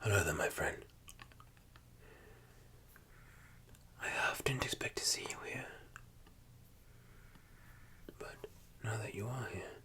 Hello there, my friend. I half didn't expect to see you here. But now that you are here,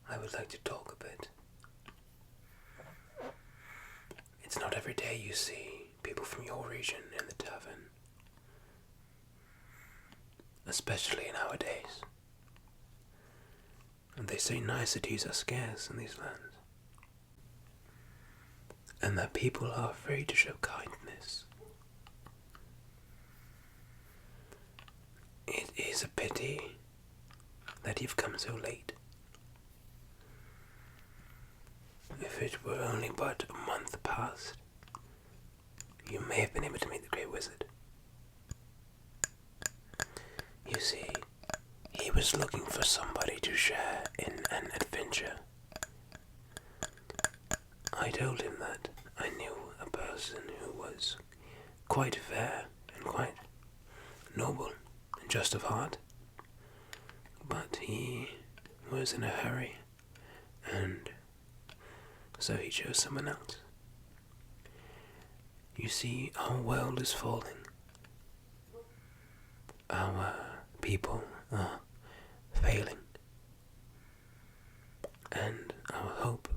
I would like to talk a bit. It's not every day you see people from your region in the tavern. Especially nowadays. And they say niceties are scarce in these lands. And that people are afraid to show kindness. It is a pity that you've come so late. If it were only but a month past, you may have been able to meet the Great Wizard. You see, he was looking for somebody to share in an adventure. I told him that I knew a person who was quite fair and quite noble and just of heart, but he was in a hurry, and so he chose someone else. You see, our world is falling. Our people are failing. And our hope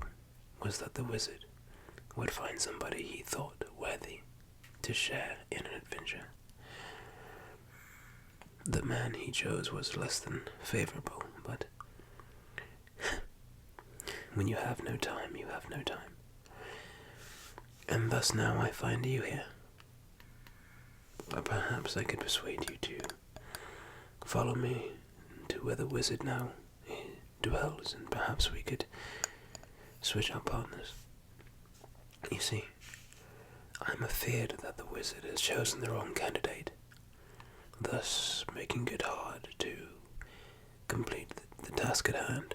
was that the wizard would find somebody he thought worthy to share in an adventure. The man he chose was less than favorable, but when you have no time, you have no time. And thus now I find you here. But perhaps I could persuade you to follow me to where the wizard now dwells, and perhaps we could switch our partners. You see, I'm afeard that the wizard has chosen the wrong candidate, thus making it hard to complete the task at hand.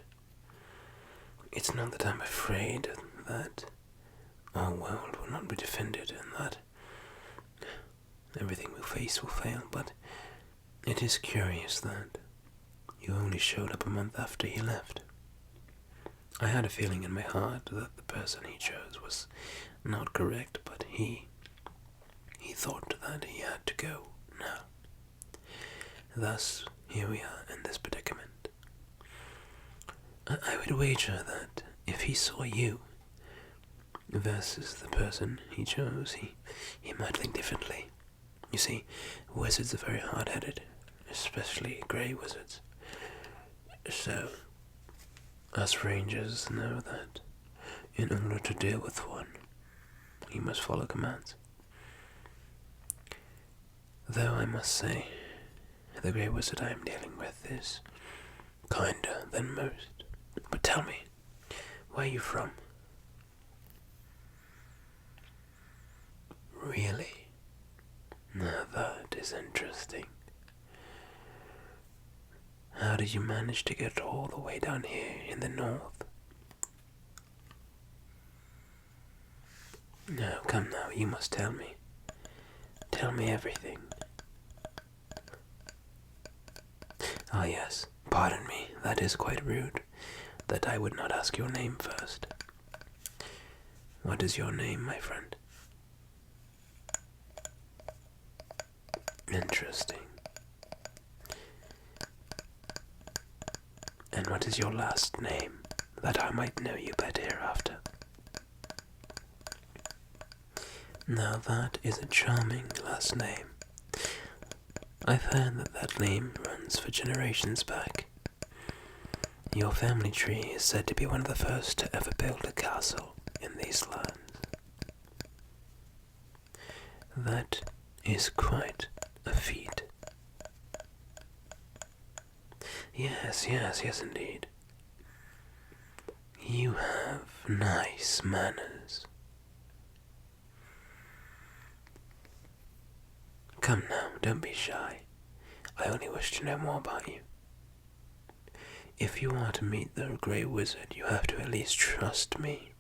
It's not that I'm afraid that our world will not be defended and that everything we face will fail, but it is curious that you only showed up a month after he left. I had a feeling in my heart that the person he chose was not correct, but he thought that he had to go now. Thus, here we are in this predicament. I would wager that if he saw you versus the person he chose, he might think differently. You see, wizards are very hard-headed, especially grey wizards. So, us rangers know that in order to deal with one, you must follow commands. Though I must say, the grey wizard I am dealing with is kinder than most. But tell me, where are you from? Really? Now that is interesting. How did you manage to get all the way down here in the north? No, come now, you must tell me. Tell me everything. Ah yes, pardon me, that is quite rude, that I would not ask your name first. What is your name, my friend? Interesting. And what is your last name, that I might know you better hereafter? Now that is a charming last name. I've heard that that name runs for generations back. Your family tree is said to be one of the first to ever build a castle in these lands. That is quite a feat. Yes, indeed. You have nice manners. Come now, don't be shy. I only wish to know more about you. If you are to meet the Grey Wizard, you have to at least trust me.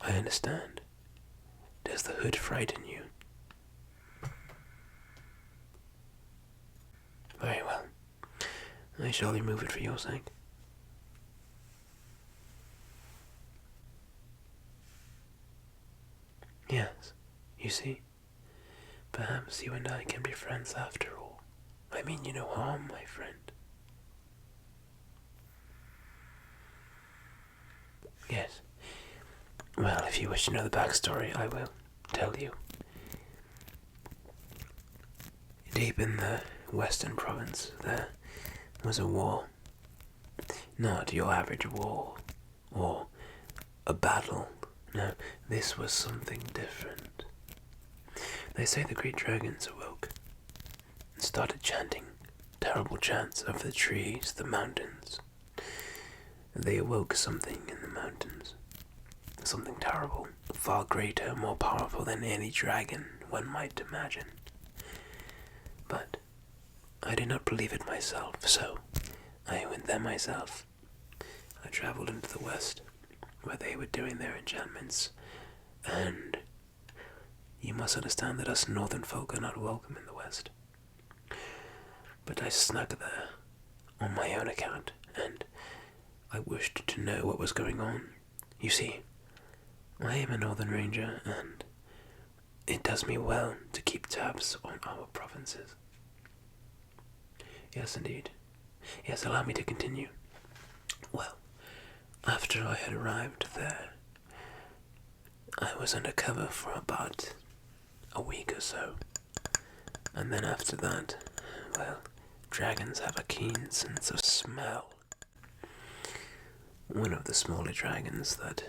I understand. Does the hood frighten you? Very well. I shall remove it for your sake. Yes, you see, perhaps you and I can be friends after all. I mean you no harm, my friend. Yes. Well, if you wish to know the backstory, I will tell you. Deep in the western province, there was a war. Not your average war, or a battle. No, this was something different. They say the great dragons awoke and started chanting terrible chants over the trees, the mountains. They awoke something in the mountains. Something terrible, far greater, more powerful than any dragon one might imagine. But I did not believe it myself, so I went there myself. I traveled into the west, where they were doing their enchantments, and you must understand that us northern folk are not welcome in the west. But I snuck there on my own account, and I wished to know what was going on. You see, I am a northern ranger, and it does me well to keep tabs on our provinces. Yes, indeed. Yes, allow me to continue. Well, after I had arrived there, I was undercover for about a week or so. And then after that, well, dragons have a keen sense of smell. One of the smaller dragons that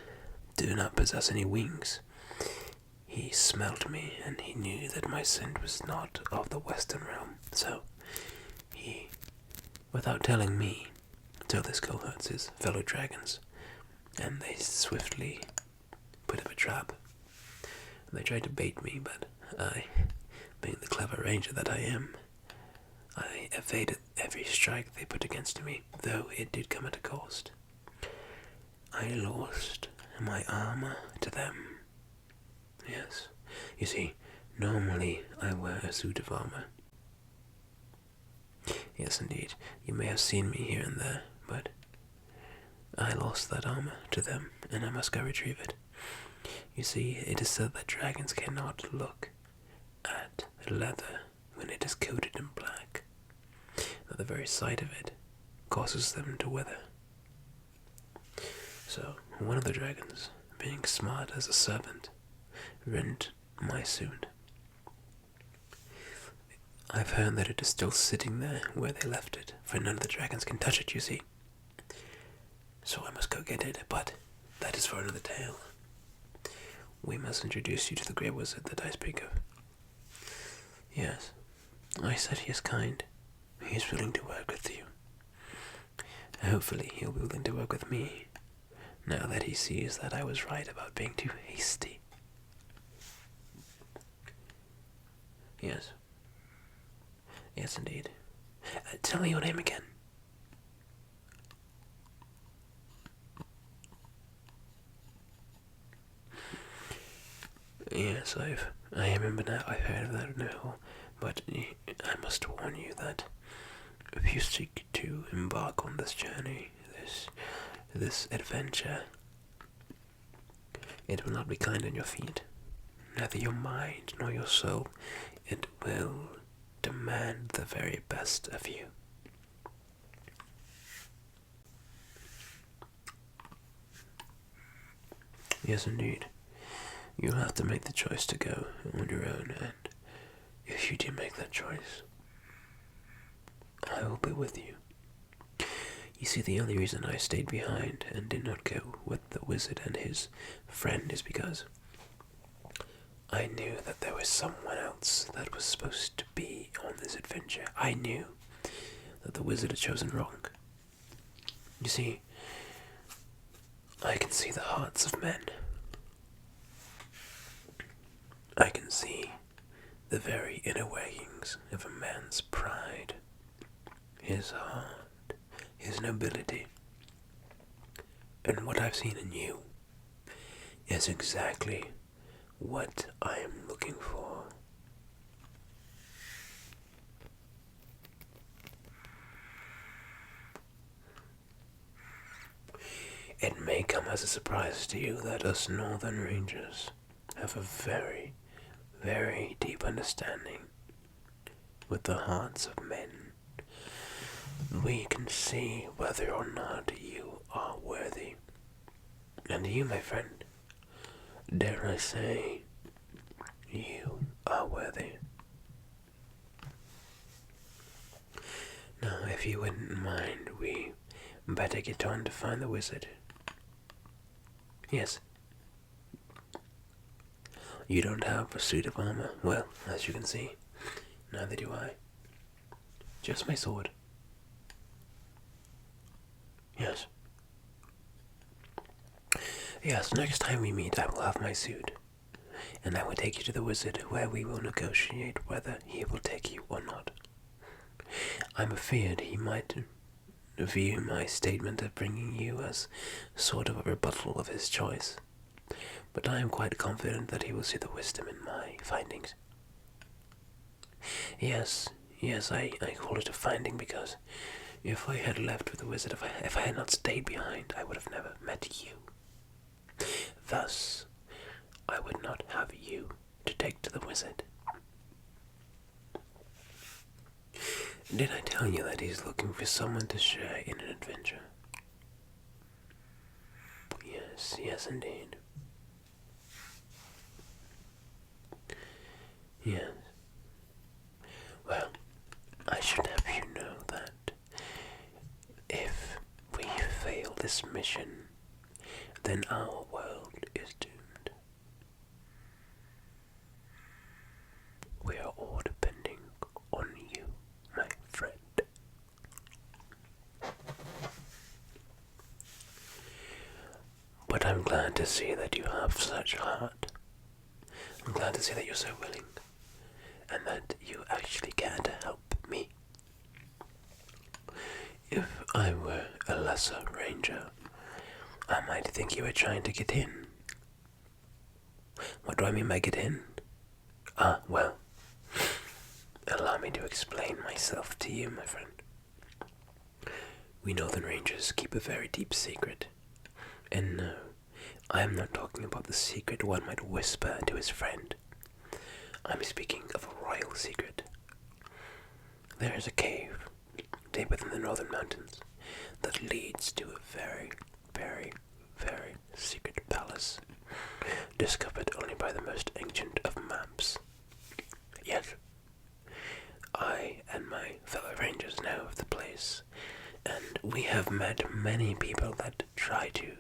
do not possess any wings, he smelt me and he knew that my scent was not of the western realm, so he, without telling me, told his cohorts, his fellow dragons, and they swiftly put up a trap. They tried to bait me, but I, being the clever ranger that I am, I evaded every strike they put against me, though it did come at a cost. I lost my armor to them. Yes, you see, normally I wear a suit of armor. Yes, indeed, you may have seen me here and there, but I lost that armor to them, and I must go retrieve it. You see, it is said that dragons cannot look at leather when it is coated in black, that the very sight of it causes them to wither. So, one of the dragons, being smart as a serpent, rent my suit. I've heard that it is still sitting there where they left it, for none of the dragons can touch it, you see. So I must go get it, but that is for another tale. We must introduce you to the Grey Wizard that I speak of. Yes, I said he is kind. He is willing to work with you. Hopefully he'll be willing to work with me, now that he sees that I was right about being too hasty. Yes. Yes, indeed. Tell me your name again. Yes, I remember now. I've heard of that now, but I must warn you that if you seek to embark on this journey, this adventure, it will not be kind on your feet. Neither your mind nor your soul. It will demand the very best of you. Yes, indeed. You'll have to make the choice to go on your own, and if you do make that choice, I will be with you. You see, the only reason I stayed behind and did not go with the wizard and his friend is because I knew that there was someone else that was supposed to be on this adventure. I knew that the wizard had chosen wrong. You see, I can see the hearts of men. I can see the very inner workings of a man's pride, his heart, his nobility. And what I've seen in you is exactly what I am looking for. It may come as a surprise to you that us Northern Rangers have a very, very deep understanding with the hearts of men. We can see whether or not you are worthy. And you, my friend, dare I say, you are worthy. Now, if you wouldn't mind, we better get on to find the wizard. Yes. You don't have a suit of armor. Well, as you can see, neither do I. Just my sword. Yes. Yes, next time we meet I will have my suit. And I will take you to the wizard where we will negotiate whether he will take you or not. I'm afeard he might view my statement of bringing you as sort of a rebuttal of his choice. But I am quite confident that he will see the wisdom in my findings. Yes, I call it a finding because if I had left with the wizard, if I had not stayed behind, I would have never met you. Thus, I would not have you to take to the wizard. Did I tell you that he's looking for someone to share in an adventure? Yes indeed. Yes. Well, I should have you know that if we fail this mission, then our world is doomed. We are all depending on you, my friend. But I'm glad to see that you have such heart. I'm glad to see that you're so willing, and that you actually care to help me. If I were a lesser ranger, I might think you were trying to get in. What do I mean by get in? Well, allow me to explain myself to you, my friend. We Northern Rangers keep a very deep secret. And no, I am not talking about the secret one might whisper to his friend. I'm speaking of a royal secret. There is a cave deep within the northern mountains that leads to a very, very, very secret palace, discovered only by the most ancient of maps. Yes, I and my fellow rangers know of the place, and we have met many people that try to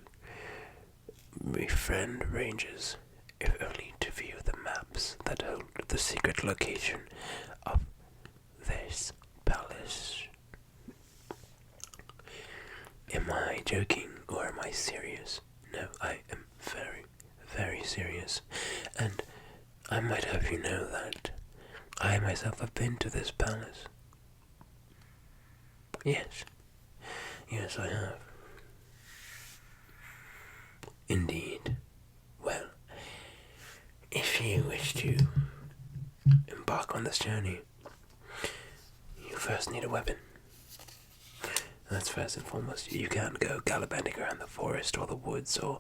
befriend rangers, if only to view the maps that hold the secret location of this palace. Am I joking or am I serious? No, I am very, very serious, and I might have you know that I myself have been to this palace. Yes, I have. Indeed. Well, if you wish to embark on this journey, you first need a weapon. That's first and foremost. You can't go gallivanting around the forest or the woods or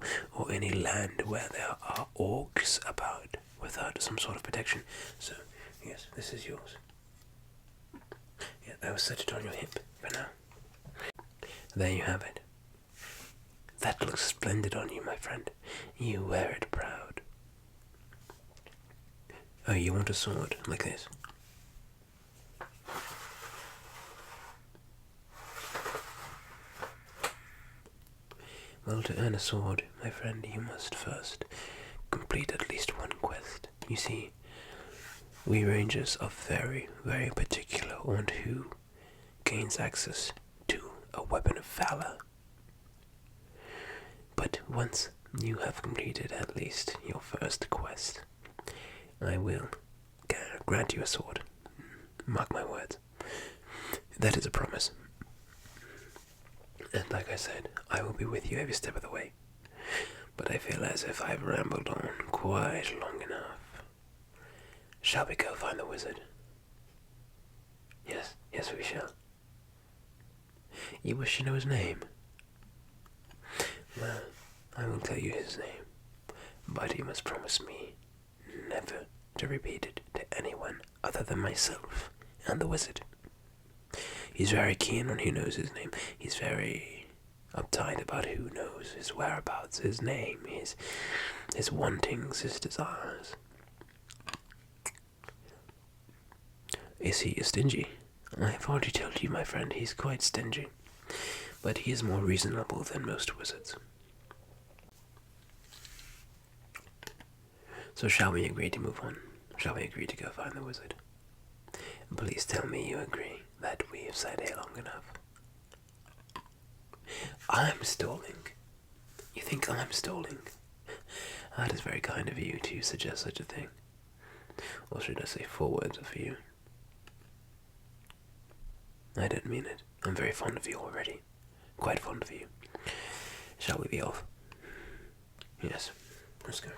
any land where there are orcs about without some sort of protection. So, yes, this is yours. Yeah, I will set it on your hip for now. There you have it. That looks splendid on you, my friend. You wear it proud. Oh, you want a sword like this? Well, to earn a sword, my friend, you must first complete at least one quest. You see, we rangers are very, very particular on who gains access to a weapon of valor. But once you have completed at least your first quest, I will grant you a sword. Mark my words. That is a promise. And like I said, I will be with you every step of the way. But I feel as if I've rambled on quite long enough. Shall we go find the wizard? Yes, we shall. You wish to know his name? Well, I will tell you his name, but you must promise me never to repeat it to anyone other than myself and the wizard. He's very keen on who knows his name. He's very uptight about who knows his whereabouts, his name, his wantings, his desires. Is he stingy? I have already told you, my friend, he's quite stingy. But he is more reasonable than most wizards. So shall we agree to move on? Shall we agree to go find the wizard? Please tell me you agree that we have sat here long enough. I'm stalling. You think I'm stalling? That is very kind of you to suggest such a thing. Or should I say 4 words for you? I don't mean it. I'm very fond of you already. Quite fond of you. Shall we be off? Yes, let's go.